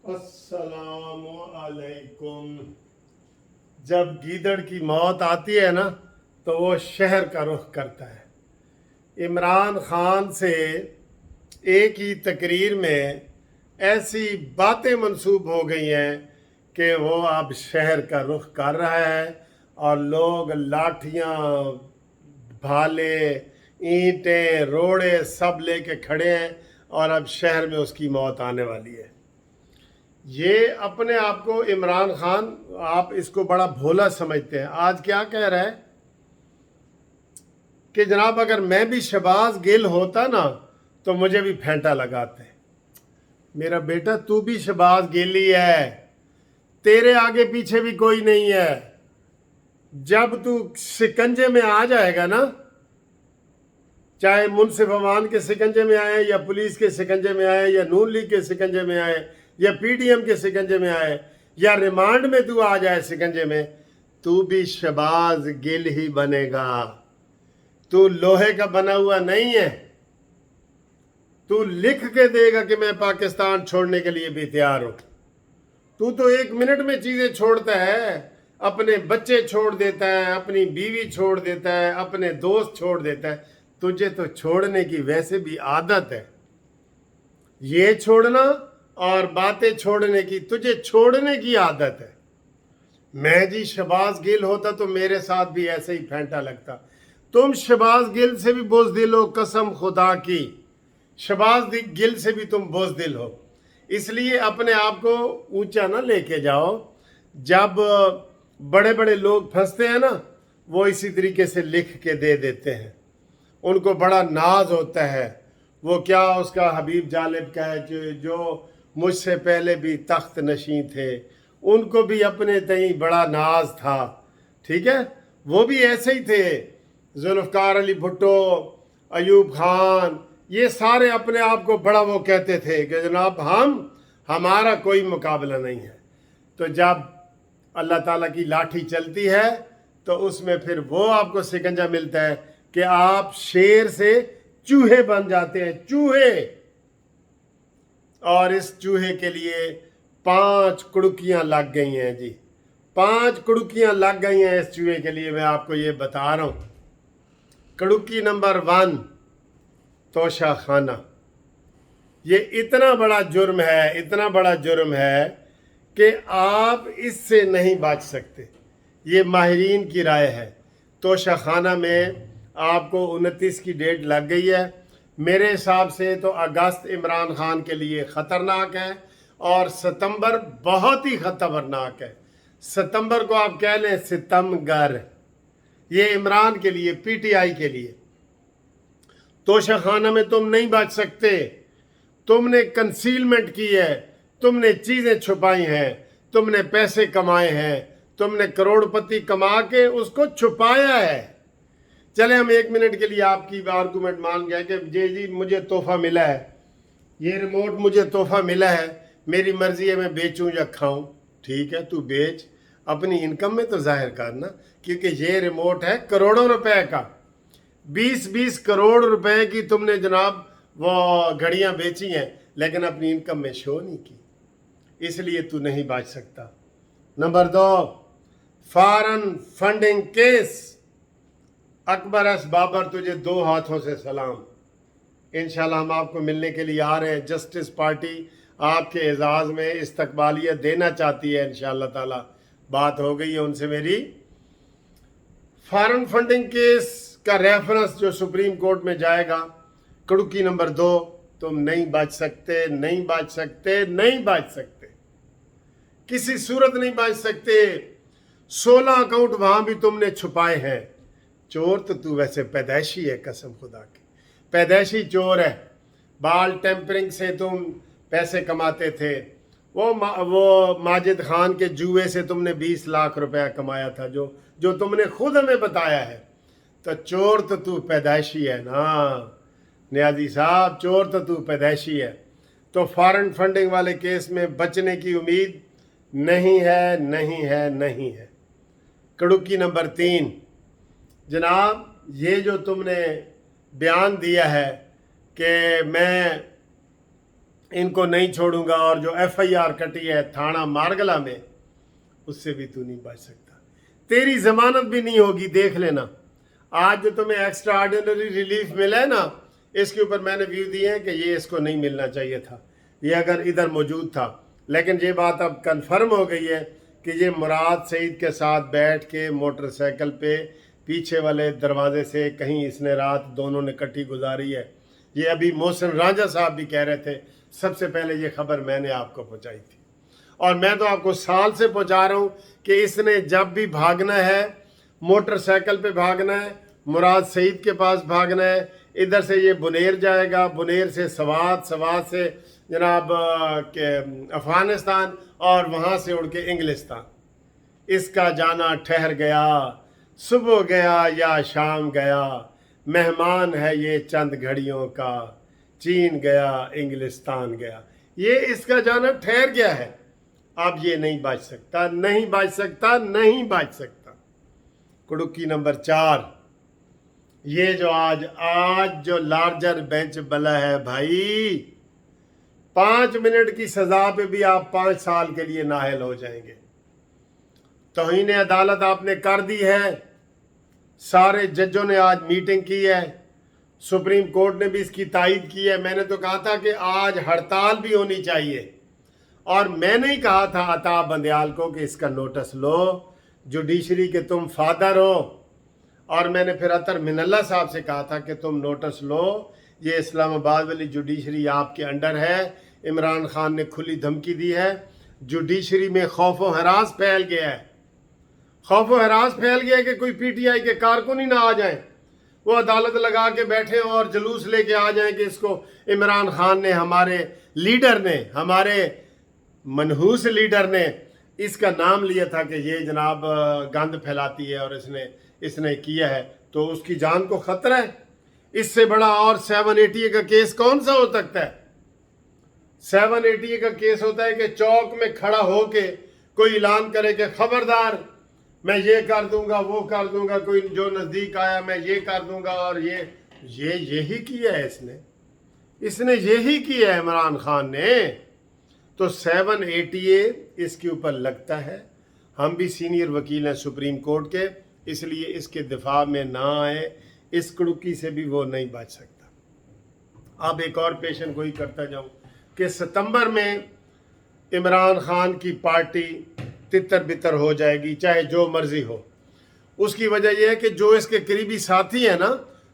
अस्सलामु अलैकुम। जब गीदड़ की मौत आती है ना तो वो शहर का रुख करता है। इमरान खान से एक ही तकरीर में ऐसी बातें मंसूब हो गई हैं कि वो अब शहर का रुख कर रहा है और लोग लाठियाँ, भाले, ईंटें, रोड़े सब लेके खड़े हैं और अब शहर में उसकी मौत आने वाली है। ये अपने आप को इमरान खान, आप इसको बड़ा भोला समझते हैं। आज क्या कह रहा है कि जनाब अगर मैं भी शहबाज गिल होता ना तो मुझे भी फेंटा लगाते। मेरा बेटा तू भी शहबाज गिल ही है, तेरे आगे पीछे भी कोई नहीं है। जब तू शिकंजे में आ जाएगा ना, चाहे मुनसिफ अमान के शिकंजे में आए या पुलिस के शिकंजे में आए या नून लीग के शिकंजे में आए या पीडीएम के शिकंजे में आए या रिमांड में तू आ जाए शिकंजे में, तू भी शहबाज गिल ही बनेगा। तू लोहे का बना हुआ नहीं है। तू लिख के देगा कि मैं पाकिस्तान छोड़ने के लिए भी तैयार हूं। तू तो एक मिनट में चीजें छोड़ता है, अपने बच्चे छोड़ देता है, अपनी बीवी छोड़ देता है, अपने दोस्त छोड़ देता है। तुझे तो छोड़ने की वैसे भी आदत है। ये छोड़ना और बातें छोड़ने की, तुझे छोड़ने की आदत है। मैं जी शहबाज गिल होता तो मेरे साथ भी ऐसे ही फेंटा लगता। तुम शहबाज गिल से भी बुज़दिल हो, कसम खुदा की। शहबाज गिल से भी तुम बुज़दिल हो। इसलिए अपने आप को ऊंचा ना लेके जाओ। जब बड़े बड़े लोग फंसते हैं ना, वो इसी तरीके से लिख के दे देते हैं। उनको बड़ा नाज होता है। वो क्या उसका हबीब जालिब का है जो मुझसे पहले भी तख्त नशीं थे, उनको भी अपने तई बड़ा नाज था। ठीक है, वो भी ऐसे ही थे। जुल्फ़कार अली भुट्टो, अयूब खान, ये सारे अपने आप को बड़ा वो कहते थे कि जनाब हमारा कोई मुकाबला नहीं है। तो जब अल्लाह ताला की लाठी चलती है तो उसमें फिर वो आपको शिकंजा मिलता है कि आप शेर से चूहे बन जाते हैं, चूहे। और इस चूहे के लिए 5 कुड़कियां लग गई हैं जी। 5 कुड़कियां लग गई हैं इस चूहे के लिए। मैं आपको ये बता रहा हूं। कुड़की नंबर 1, तोशा खाना। ये इतना बड़ा जुर्म है, इतना बड़ा जुर्म है कि आप इससे नहीं बच सकते। ये माहिरीन की राय है। तोशा खाना में आपको 29 की डेट लग गई है। मेरे हिसाब से तो अगस्त इमरान खान के लिए ख़तरनाक है और सितंबर बहुत ही ख़तरनाक है। सितंबर को आप कह लें सितमगर। ये इमरान के लिए, पीटीआई के लिए। तोशा खाना में तुम नहीं बच सकते। तुमने कंसीलमेंट की है, तुमने चीज़ें छुपाई हैं, तुमने पैसे कमाए हैं, तुमने करोड़पति कमा के उसको छुपाया है। चले हम 1 मिनट के लिए आपकी आर्गूमेंट मान गए कि जी मुझे तोहफा मिला है, ये रिमोट मुझे तोहफा मिला है, मेरी मर्जी है मैं बेचूं या खाऊं। ठीक है, तू बेच, अपनी इनकम में तो जाहिर करना, क्योंकि ये रिमोट है करोड़ों रुपए का। 20-20 करोड़ रुपए की तुमने जनाब वो घड़ियां बेची हैं, लेकिन अपनी इनकम में शो नहीं की, इसलिए तू नहीं बच सकता। Number 2, foreign funding case. Akbar S Babar, तुझे 2 हाथों से सलाम। इंशाल्लाह हम आपको मिलने के लिए आ रहे हैं। जस्टिस पार्टी आपके एजाज़ में इस्तकबालियत देना चाहती है। इंशाल्लाह ताला बात हो गई है उनसे मेरी। फॉरेन फंडिंग केस का रेफरेंस जो सुप्रीम कोर्ट में जाएगा, कुड़की नंबर 2, तुम नहीं बच सकते, नहीं बच सकते, नहीं बच सकते, किसी सूरत नहीं बच सकते। 16 अकाउंट वहां भी तुमने छुपाए हैं। चोर तो तू वैसे पैदाइशी है, कसम खुदा की पैदाइशी चोर है। बाल टेम्परिंग से तुम पैसे कमाते थे। वो माजिद खान के जुए से तुमने 20 लाख रुपया कमाया था, जो तुमने खुद हमें बताया है। तो चोर तो तू पैदाइशी है ना नियाजी साहब, चोर तो तू पैदाइशी है। तो फॉरेन फंडिंग वाले केस में बचने की उम्मीद नहीं है, नहीं है, नहीं है। कुड़की नंबर 3, जनाब ये जो तुमने बयान दिया है कि मैं इनको नहीं छोड़ूंगा, और जो FIR कटी है थाना मारगला में, उससे भी तू नहीं बच सकता। तेरी जमानत भी नहीं होगी, देख लेना। आज जो तुम्हें एक्स्ट्रा ऑर्डिनरी रिलीफ मिला है ना, इसके ऊपर मैंने व्यू दिए हैं कि ये इसको नहीं मिलना चाहिए था, ये अगर इधर मौजूद था। लेकिन ये बात अब कंफर्म हो गई है कि ये मुराद सईद के साथ बैठ के मोटरसाइकिल पे पीछे वाले दरवाजे से कहीं इसने रात दोनों ने इकट्ठी गुजारी है। ये अभी मोहसिन रांझा साहब भी कह रहे थे, सबसे पहले ये खबर मैंने आपको पहुंचाई थी, और मैं तो आपको साल से पहुंचा रहा हूं कि इसने जब भी भागना है, मोटरसाइकिल पे भागना है, मुराद सईद के पास भागना है, इधर से ये बुनेर जाएगा, बुनेर से सवात, सवात से जनाब के अफगानिस्तान, और वहाँ से उड़ के इंग्लिस्तान। इसका जाना ठहर गया, सुबह गया या शाम गया, मेहमान है ये चंद घड़ियों का, चीन गया इंग्लिस्तान गया। ये इसका जाना ठहर गया है, अब ये नहीं बच सकता, नहीं बच सकता, नहीं बच सकता। कुड़ुक्की नंबर 4, ये जो आज जो लार्जर बेंच बला है भाई, 5 मिनट की सजा पे भी आप 5 साल के लिए नाअहल हो जाएंगे। तौहीन अदालत आपने कर दी है, सारे जजों ने आज मीटिंग की है, सुप्रीम कोर्ट ने भी इसकी तायीद की है। मैंने तो कहा था कि आज हड़ताल भी होनी चाहिए, और मैंने ही कहा था अता बंदयाल को कि इसका नोटिस लो, जुडिशरी के तुम फादर हो। और मैंने फिर अतर मिनल्ला साहब से कहा था कि तुम नोटिस लो, ये इस्लामाबाद वाली जुडिशरी आपके अंडर है। इमरान खान ने खुली धमकी दी है, जुडिशरी में खौफ व हरास फैल गया है, खौफ व हरास फैल गया है कि कोई PTI के कारकुन ही ना आ जाएं, वो अदालत लगा के बैठे और जुलूस लेके आ जाएं कि इसको इमरान खान ने, हमारे लीडर ने, हमारे मनहूस लीडर ने इसका नाम लिया था कि ये जनाब गंद फैलाती है और इसने किया है, तो उसकी जान को खतरा है। इससे बड़ा और 780 का केस कौन सा हो सकता है? 780 का केस होता है कि चौक में खड़ा होके कोई ऐलान करे कि खबरदार मैं ये कर दूंगा, वो कर दूंगा, कोई जो नजदीक आया मैं ये कर दूंगा, और ये यही किया है इसने यही किया है इमरान खान ने। तो 780 इसके ऊपर लगता है। हम भी सीनियर वकील हैं सुप्रीम कोर्ट के, इसलिए इसके दिफा में ना आए, इस कुड़ुकी से भी वो नहीं बच सकता। अब एक और पेशन गोई करता जाऊं कि सितंबर में इमरान खान की पार्टी तितर बितर हो जाएगी, चाहे जो मर्जी हो। उसकी वजह यह है कि जो इसके करीबी साथी हैं ना,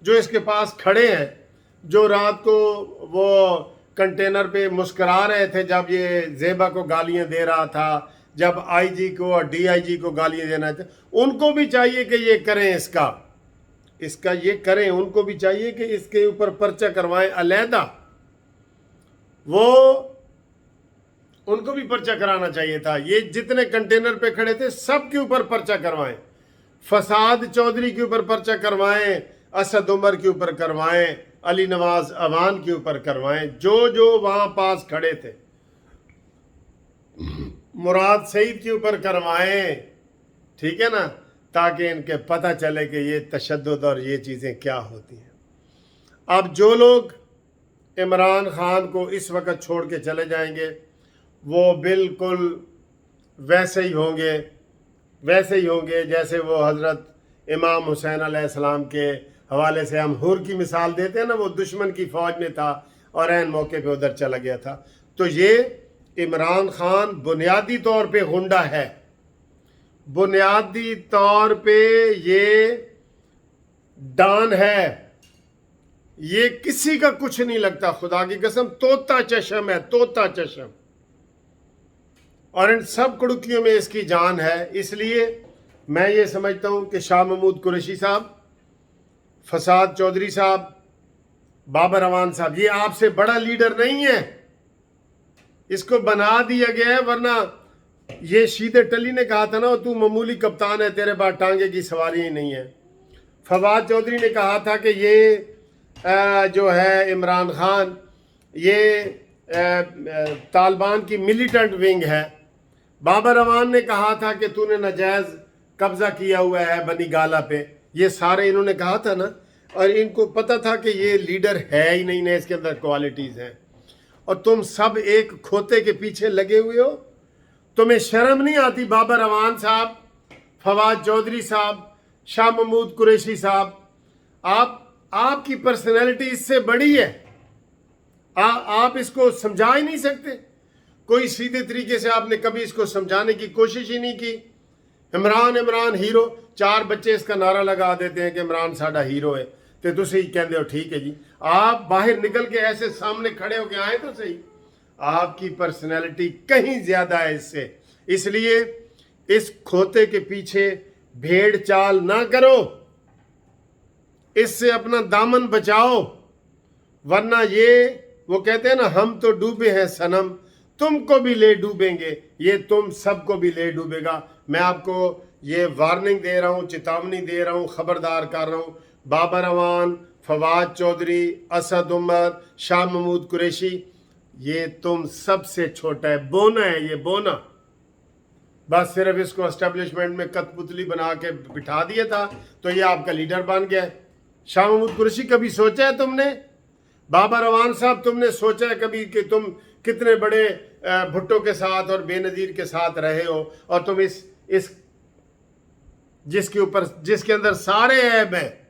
जो इसके पास खड़े हैं, जो रात को वो कंटेनर पे मुस्करा रहे थे जब ये ज़ेबा को गालियां दे रहा था, जब IG को और DIG को गालियां देना था, उनको भी चाहिए कि ये करें, इसका ये करें। उनको भी चाहिए कि इसके ऊपर पर्चा करवाएं अलहदा, वो उनको भी पर्चा कराना चाहिए था। ये जितने कंटेनर पे खड़े थे सब के ऊपर पर्चा करवाएं, फसाद चौधरी के ऊपर पर्चा करवाएं, असद उमर के ऊपर करवाएं, अली नवाज अवान के ऊपर करवाएं, जो वहां पास खड़े थे, मुराद सईद के ऊपर करवाएं, ठीक है ना, ताकि इनके पता चले कि ये तशद्दुद और ये चीज़ें क्या होती हैं। अब जो लोग इमरान खान को इस वक्त छोड़ के चले जाएंगे, वो बिल्कुल वैसे ही होंगे जैसे वो हज़रत इमाम हुसैन अलैहिस्सलाम के हवाले से हम हुर की मिसाल देते हैं ना, वो दुश्मन की फ़ौज में था और ऐन मौके पे उधर चला गया था। तो ये इमरान खान बुनियादी तौर पे गुंडा है, बुनियादी तौर पे ये डॉन है, ये किसी का कुछ नहीं लगता, खुदा की कसम तोता चशम है, तोता चशम। और इन सब कुड़कियों में इसकी जान है। इसलिए मैं ये समझता हूं कि शाह महमूद कुरैशी साहब, फसाद चौधरी साहब, बाबर अवान साहब, ये आपसे बड़ा लीडर नहीं है, इसको बना दिया गया है। वरना ये शीदे टली ने कहा था ना, तू मामूली कप्तान है, तेरे पास टांगे की सवारी ही नहीं है। फवाद चौधरी ने कहा था कि ये जो है इमरान खान, ये तालिबान की मिलिटेंट विंग है। बाबर अवान ने कहा था कि तूने नाजायज कब्जा किया हुआ है बनी गाला पे, ये सारे इन्होंने कहा था ना, और इनको पता था कि ये लीडर है ही नहीं, इसके अंदर क्वालिटीज़ हैं। और तुम सब एक खोते के पीछे लगे हुए हो। तुम्हें शर्म नहीं आती? बाबर अवान साहब, फवाद चौधरी साहब, शाह महमूद कुरैशी साहब, आपकी पर्सनैलिटी इससे बड़ी है। आप इसको समझा ही नहीं सकते। कोई सीधे तरीके से आपने कभी इसको समझाने की कोशिश ही नहीं की। इमरान हीरो, 4 बच्चे इसका नारा लगा देते हैं कि इमरान साडा हीरो है, तो तुसी कहते हो ठीक है जी। आप बाहर निकल के ऐसे सामने खड़े होके आए तो सही। आपकी पर्सनैलिटी कहीं ज्यादा है इससे। इसलिए इस खोते के पीछे भेड़ चाल ना करो, इससे अपना दामन बचाओ, वरना ये वो कहते हैं ना, हम तो डूबे हैं सनम, तुमको भी ले डूबेंगे, ये तुम सबको भी ले डूबेगा। मैं आपको ये वार्निंग दे रहा हूँ, चेतावनी दे रहा हूँ, खबरदार कर रहा हूँ। बाबर अवान, फवाद चौधरी, असद उमर, शाह महमूद कुरैशी, ये तुम सबसे छोटा है, बोना है ये, बोना। बस सिर्फ इसको एस्टेब्लिशमेंट में कठपुतली बना के बिठा दिया था तो ये आपका लीडर बन गया है। शाह महमूद कुरैशी, कभी सोचा है तुमने? बाबर अवान साहब, तुमने सोचा है कभी कि तुम कितने बड़े भुट्टो के साथ और बेनजीर के साथ रहे हो, और तुम इस जिसके अंदर सारे ऐब हैं।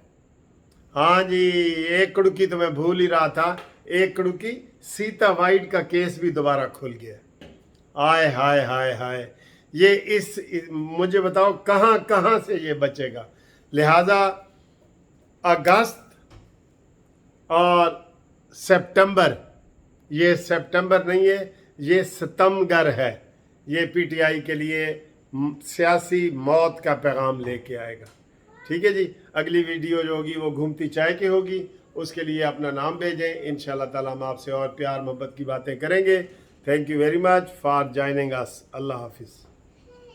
हाँ जी, एक कुड़की तो मैं भूल ही रहा था, एक कुड़की सीता वाइट का केस भी दोबारा खुल गया। आय हाय हाय हाय, ये मुझे बताओ कहां से ये बचेगा। लिहाजा अगस्त और सितंबर, ये सितंबर नहीं है, ये सितमगर है। ये पीटीआई के लिए सियासी मौत का पैगाम लेके आएगा। ठीक है जी, अगली वीडियो जो होगी वो घूमती चाय की होगी, उसके लिए अपना नाम भेजें। इंशाल्लाह ताला हम आपसे और प्यार मोहब्बत की बातें करेंगे। Thank you very much for joining us. अल्लाह हाफिज़।